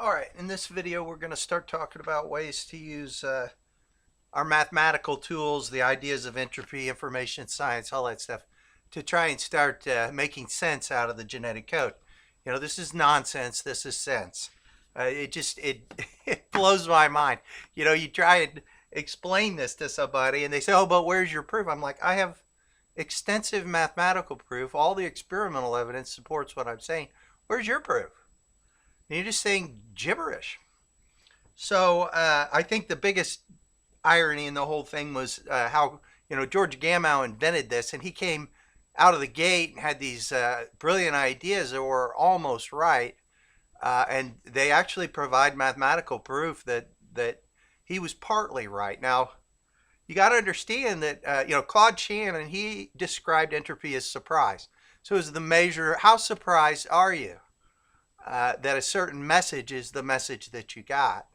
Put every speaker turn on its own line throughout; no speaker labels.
Alright, in this video we're going to start talking about ways to use our mathematical tools, the ideas of entropy, information science, all that stuff, to try and start making sense out of the genetic code. You know, this is nonsense, this is sense. It blows my mind. You know, you try and explain this to somebody and they say, oh, but where's your proof? I'm like, I have extensive mathematical proof. All the experimental evidence supports what I'm saying. Where's your proof? And you're just saying gibberish. So I think the biggest irony in the whole thing was how, you know, George Gamow invented this, and he came out of the gate and had these brilliant ideas that were almost right, and they actually provide mathematical proof that he was partly right. Now, you got to understand that you know, Claude Shannon, he described entropy as surprise. So is the measure, how surprised are you that a certain message is the message that you got?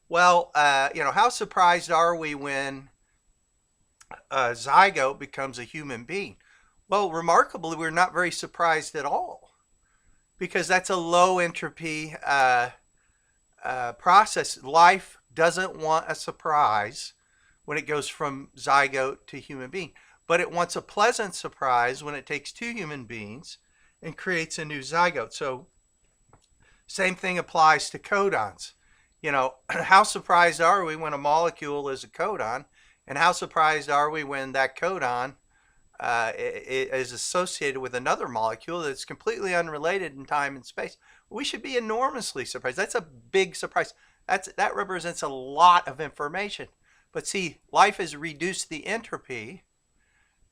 Well, you know, how surprised are we when a zygote becomes a human being? Well, remarkably, we're not very surprised at all, because that's a low entropy process. Life doesn't want a surprise when it goes from zygote to human being, but it wants a pleasant surprise when it takes two human beings and creates a new zygote. So same thing applies to codons. You know, how surprised are we when a molecule is a codon, and how surprised are we when that codon is associated with another molecule that's completely unrelated in time and space? We should be enormously surprised. That's a big surprise. That represents a lot of information. But see, life has reduced the entropy.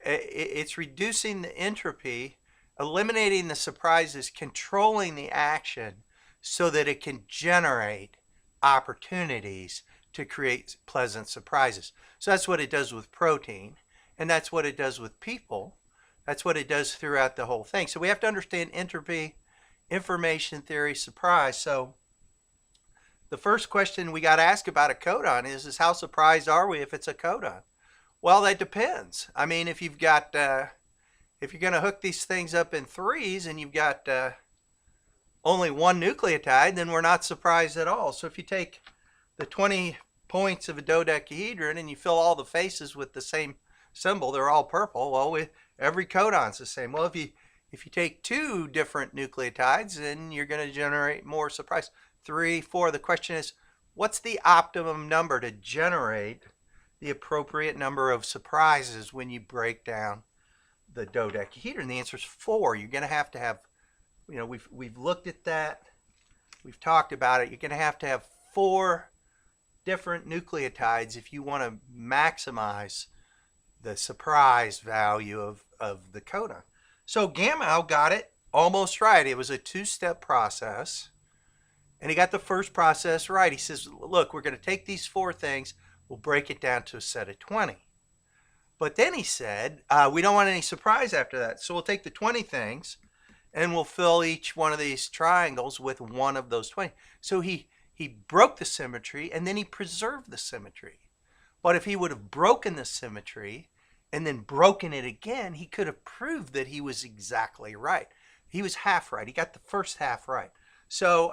It's reducing the entropy, eliminating the surprises, controlling the action so that it can generate opportunities to create pleasant surprises. So that's what it does with protein, and that's what it does with people. That's what it does throughout the whole thing. So we have to understand entropy, information theory, surprise. So the first question we got to ask about a codon is how surprised are we if it's a codon? Well, that depends. I mean, if you've got if you're going to hook these things up in threes and you've got only one nucleotide, then we're not surprised at all. So if you take the 20 points of a dodecahedron and you fill all the faces with the same symbol, they're all purple. Well, every codon's the same. Well, if you take two different nucleotides, then you're going to generate more surprise. 3, 4. The question is, what's the optimum number to generate the appropriate number of surprises when you break down the dodecahedron? The answer is 4. You're going to have, you know, we've looked at that, we've talked about it. You're going to have 4 different nucleotides if you want to maximize the surprise value of the codon. So Gamow got it almost right. It was a 2-step process, and he got the first process right. He says, look, we're going to take these 4 things, we'll break it down to a set of 20. But then he said, we don't want any surprise after that, so we'll take the 20 things and we'll fill each one of these triangles with one of those 20. So he broke the symmetry and then he preserved the symmetry. But if he would have broken the symmetry and then broken it again, he could have proved that he was exactly right. He was half right. He got the first half right. So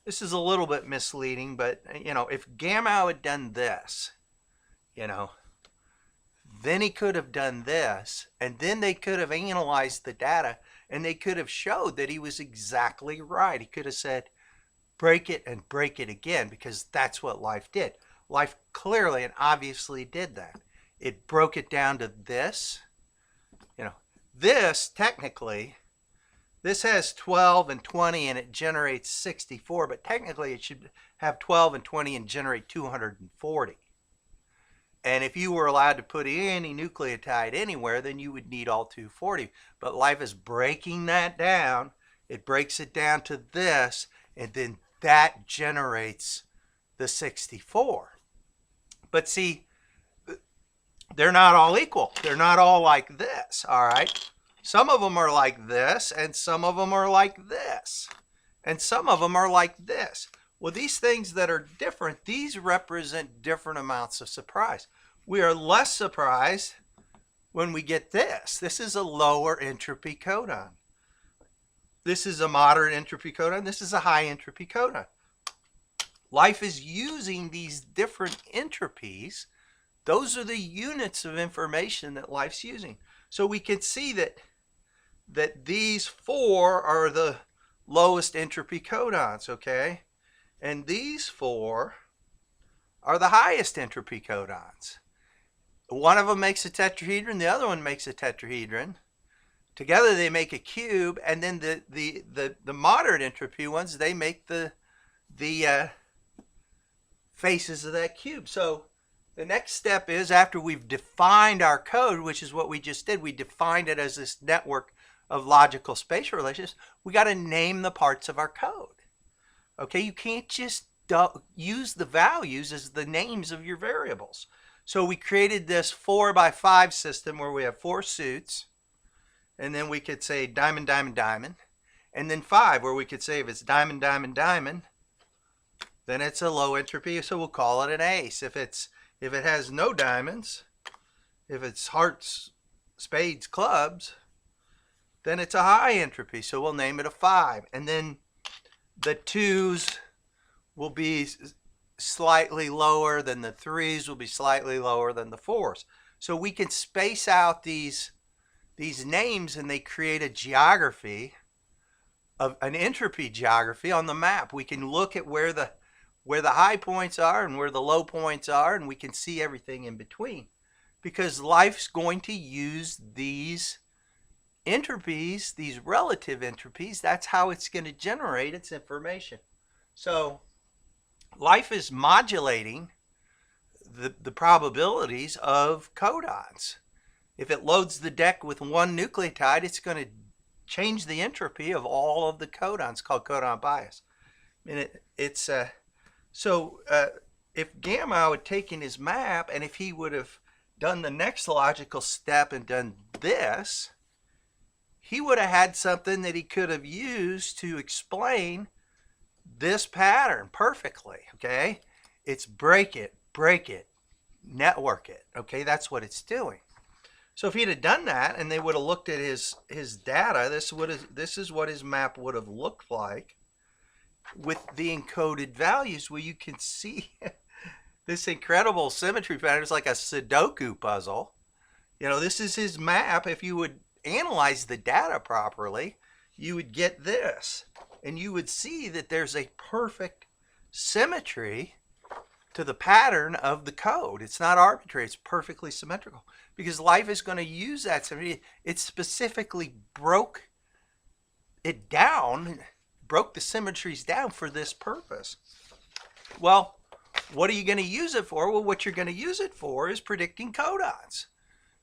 this is a little bit misleading, but you know, if Gamow had done this, you know, then he could have done this, and then they could have analyzed the data, and they could have showed that he was exactly right. He could have said, break it and break it again, because that's what life did. Life clearly and obviously did that. It broke it down to this. You know, this technically, this has 12 and 20 and it generates 64, but technically it should have 12 and 20 and generate 240. And if you were allowed to put any nucleotide anywhere, then you would need all 240. But life is breaking that down. It breaks it down to this, and then that generates the 64. But see, they're not all equal. They're not all like this, all right? Some of them are like this, and some of them are like this, and some of them are like this. Well, these things that are different, these represent different amounts of surprise. We are less surprised when we get this. This is a lower entropy codon. This is a moderate entropy codon. This is a high entropy codon. Life is using these different entropies. Those are the units of information that life's using. So we can see that these four are the lowest entropy codons, okay? And these four are the highest entropy codons. One of them makes a tetrahedron, the other one makes a tetrahedron. Together they make a cube, and then the moderate entropy ones, they make the faces of that cube. So the next step is, after we've defined our code, which is what we just did, we defined it as this network of logical spatial relationships, we got to name the parts of our code. Okay, you can't just use the values as the names of your variables. So we created this 4x5 system where we have 4 suits, and then we could say diamond, diamond, diamond, and then 5, where we could say if it's diamond, diamond, diamond, then it's a low entropy, so we'll call it an ace. If it has no diamonds, if it's hearts, spades, clubs, then it's a high entropy, so we'll name it a 5. And then the 2s will be slightly lower than the 3s, will be slightly lower than the 4s. So we can space out these names, and they create a geography, of an entropy geography on the map. We can look at where the high points are and where the low points are, and we can see everything in between, because life's going to use these entropies, these relative entropies. That's how it's going to generate its information. So life is modulating the probabilities of codons. If it loads the deck with one nucleotide, it's going to change the entropy of all of the codons, called codon bias. And so if Gamow had taken his map, and if he would have done the next logical step and done this, he would have had something that he could have used to explain this pattern perfectly, okay? It's break it, network it, okay? That's what it's doing. So if he'd have done that, and they would have looked at his data, this is what his map would have looked like with the encoded values, where you can see this incredible symmetry pattern. It's like a Sudoku puzzle. You know, this is his map. If you would analyze the data properly, you would get this, and you would see that there's a perfect symmetry to the pattern of the code. It's not arbitrary, it's perfectly symmetrical, because life is going to use that symmetry. It specifically broke it down, broke the symmetries down for this purpose. Well, what are you going to use it for? Well, what you're going to use it for is predicting codons.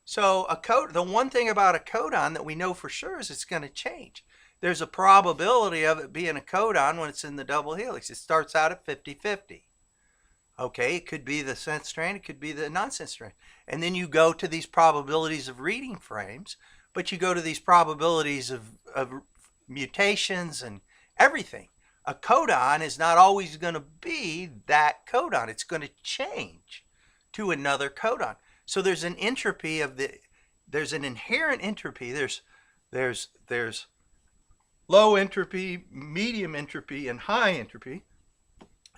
So the one thing about a codon that we know for sure is it's going to change. There's a probability of it being a codon when it's in the double helix. It starts out at 50-50. Okay, it could be the sense strand, it could be the nonsense strand. And then you go to these probabilities of reading frames, but you go to these probabilities of mutations and everything. A codon is not always going to be that codon. It's going to change to another codon. So there's an entropy there's an inherent entropy. There's low entropy, medium entropy, and high entropy.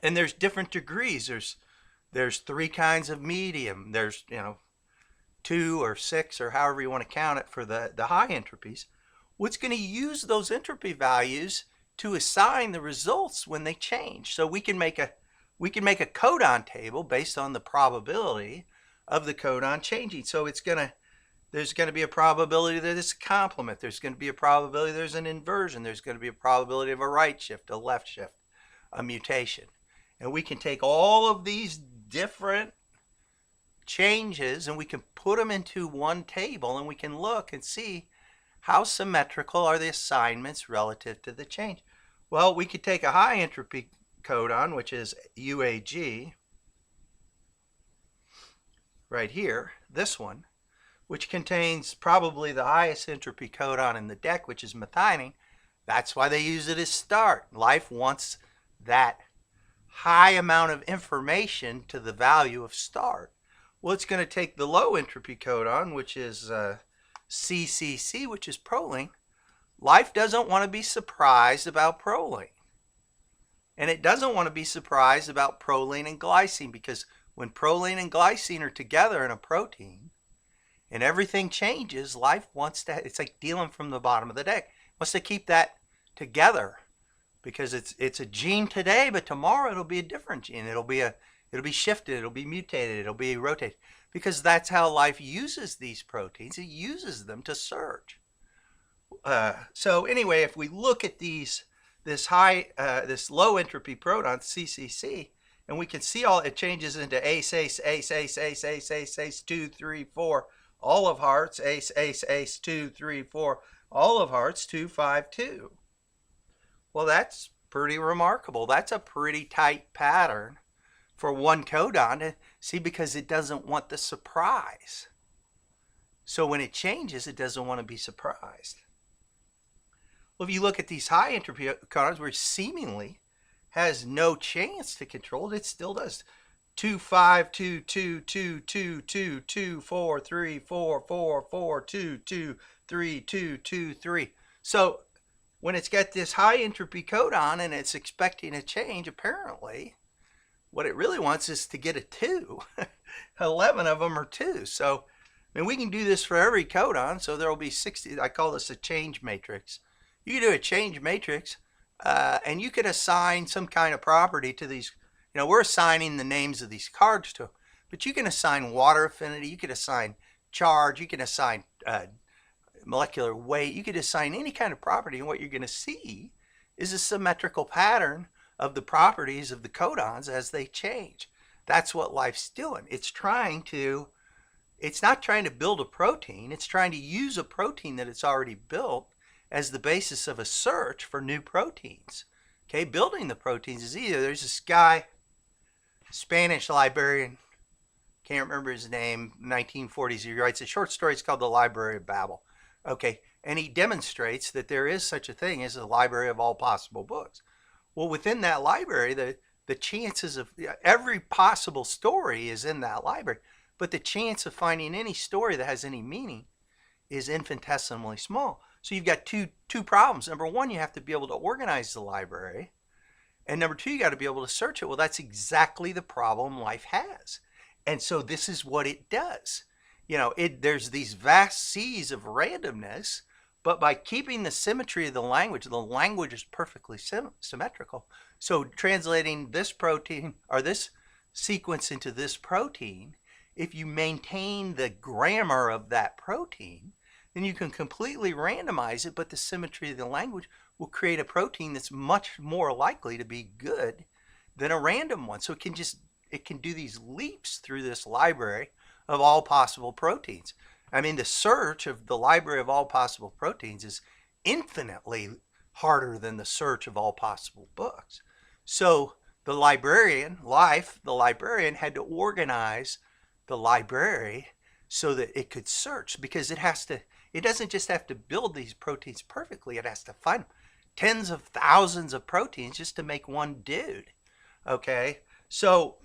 And there's different degrees. There's 3 kinds of medium. There's 2 or 6 or however you want to count it for the high entropies. What's going to use those entropy values to assign the results when they change. So we can make a codon table based on the probability of the codon changing. So there's going to be a probability that it's a complement. There's going to be a probability there's an inversion. There's going to be a probability of a right shift, a left shift, a mutation. And we can take all of these different changes and we can put them into one table, and we can look and see how symmetrical are the assignments relative to the change. Well, we could take a high entropy codon, which is UAG, right here, this one, which contains probably the highest entropy codon in the deck, which is methionine. That's why they use it as start. Life wants that high amount of information to the value of start. Well, it's going to take the low entropy codon, which is CCC, which is proline, Life doesn't want to be surprised about proline. And it doesn't want to be surprised about proline and glycine, because when proline and glycine are together in a protein and everything changes, life wants to, it's like dealing from the bottom of the deck. It wants to keep that together, because it's a gene today, but tomorrow it'll be a different gene. It'll be shifted, it'll be mutated, it'll be rotated, because that's how life uses these proteins. It uses them to search. So anyway, if we look at this low entropy proton, CCC, and we can see all it changes into ace, ace, ace, ace, ace, ace, ace, ace, 2, 3, 4, all of hearts, ace, ace, ace, 2, 3, 4, all of hearts, 2, 5, 2. Well, that's pretty remarkable. That's a pretty tight pattern for one codon to see, because it doesn't want the surprise. So when it changes, it doesn't want to be surprised. Well, if you look at these high entropy codons, where it seemingly has no chance to control it, it still does. 2, 5, 2, 2, 2, 2, 2, 2, 4, 3, 4, 4, 4, 2, 2, 3, 2, 2, 3. So when it's got this high entropy codon and it's expecting a change, apparently what it really wants is to get a 2. 11 of them are 2. So I mean, we can do this for every codon. So there will be 60. I call this a change matrix. You can do a change matrix, and you could assign some kind of property to these. You know, we're assigning the names of these cards to them, but you can assign water affinity, you could assign charge, you can assign molecular weight, you could assign any kind of property, and what you're going to see is a symmetrical pattern of the properties of the codons as they change. That's what life's doing. It's not trying to build a protein, it's trying to use a protein that it's already built as the basis of a search for new proteins. Okay, building the proteins is easy. There's this guy, Spanish librarian, can't remember his name, 1940s, he writes a short story, it's called The Library of Babel. Okay, and he demonstrates that there is such a thing as a library of all possible books. Well, within that library, the chances of every possible story is in that library, but the chance of finding any story that has any meaning is infinitesimally small. So you've got two problems. Number one, you have to be able to organize the library. And number two, you got to be able to search it. Well, that's exactly the problem life has. And so this is what it does. You know, there's these vast seas of randomness, but by keeping the symmetry of the language is perfectly symmetrical. So translating this protein or this sequence into this protein, if you maintain the grammar of that protein, then you can completely randomize it, but the symmetry of the language will create a protein that's much more likely to be good than a random one. So it can do these leaps through this library of all possible proteins. I mean, the search of the library of all possible proteins is infinitely harder than the search of all possible books. So the librarian had to organize the library so that it could search, because it doesn't just have to build these proteins perfectly, it has to find tens of thousands of proteins just to make one dude. Okay, so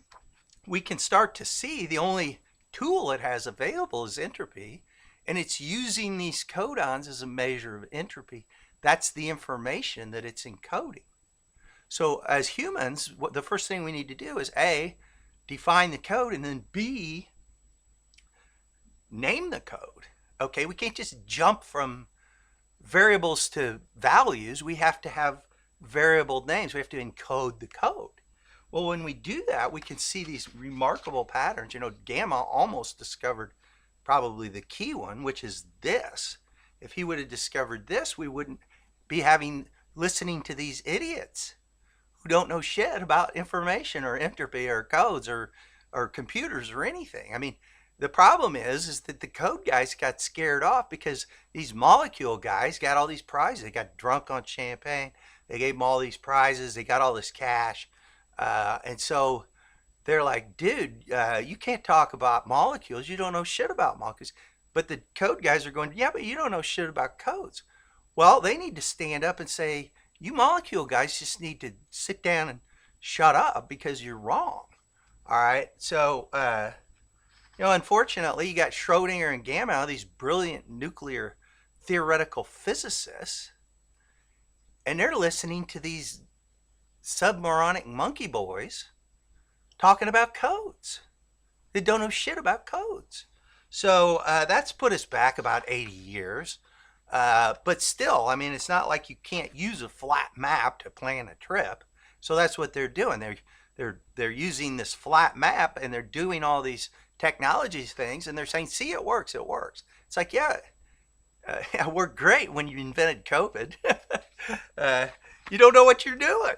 we can start to see the only tool it has available is entropy, and it's using these codons as a measure of entropy. That's the information that it's encoding. So as humans, the first thing we need to do is A, define the code, and then B, name the code. Okay, we can't just jump from variables to values. We have to have variable names. We have to encode the code. Well, when we do that, we can see these remarkable patterns. You know, Gamow almost discovered probably the key one, which is this. If he would have discovered this, we wouldn't be listening to these idiots who don't know shit about information or entropy or codes or computers or anything. I mean, the problem is that the code guys got scared off because these molecule guys got all these prizes. They got drunk on champagne. They gave them all these prizes. They got all this cash. And so they're like, dude, you can't talk about molecules. You don't know shit about molecules. But the code guys are going, yeah, but you don't know shit about codes. Well, they need to stand up and say, you molecule guys just need to sit down and shut up because you're wrong. All right. So, you know, unfortunately, you got Schrodinger and Gamow, these brilliant nuclear theoretical physicists, And they're listening to these submoronic monkey boys talking about codes. They don't know shit about codes. So that's put us back about 80 years. But still, I mean, it's not like you can't use a flat map to plan a trip. So that's what they're doing. They're using this flat map, and they're doing all these technologies things, and they're saying, "See, it works. It works." It's like, yeah, it worked great when you invented COVID. uh, you don't know what you're doing.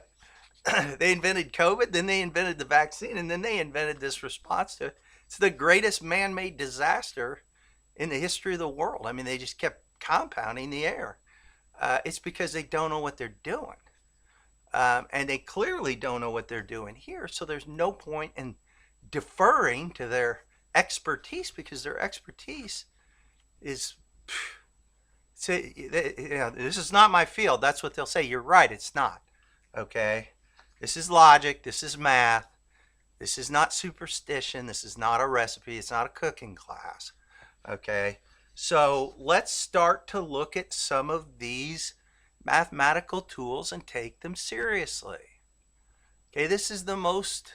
They invented COVID, then they invented the vaccine, and then they invented this response to it. It's the greatest man-made disaster in the history of the world. I mean, they just kept compounding the air. It's because they don't know what they're doing. And they clearly don't know what they're doing here. So there's no point in deferring to their expertise, because their expertise is, say, you know, this is not my field. That's what they'll say. You're right, it's not. Okay? This is logic. This is math. This is not superstition. This is not a recipe. It's not a cooking class. Okay? So let's start to look at some of these mathematical tools and take them seriously. Okay, this is the most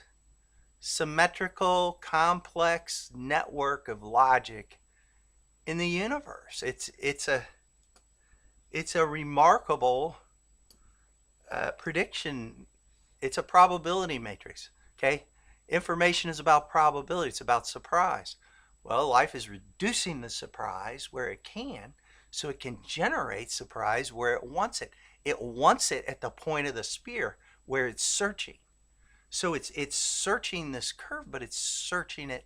symmetrical, complex network of logic in the universe. It's a remarkable prediction. It's a probability matrix. Okay, information is about probability. It's about surprise. Well, life is reducing the surprise where it can, so it can generate surprise where it wants it. It wants it at the point of the spear where it's searching. So it's searching this curve, but it's searching it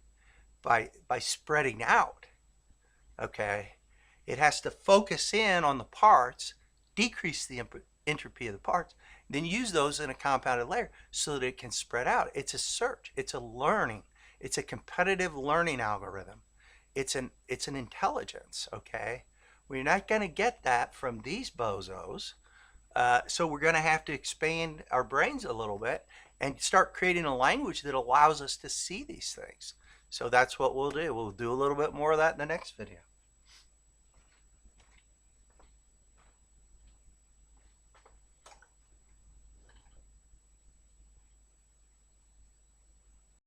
by spreading out. Okay, it has to focus in on the parts, decrease the entropy of the parts, then use those in a compounded layer so that it can spread out. It's a search. It's a learning. It's a competitive learning algorithm. It's an intelligence. Okay, we're not going to get that from these bozos. So we're going to have to expand our brains a little bit and start creating a language that allows us to see these things. So that's what we'll do. We'll do a little bit more of that in the next video.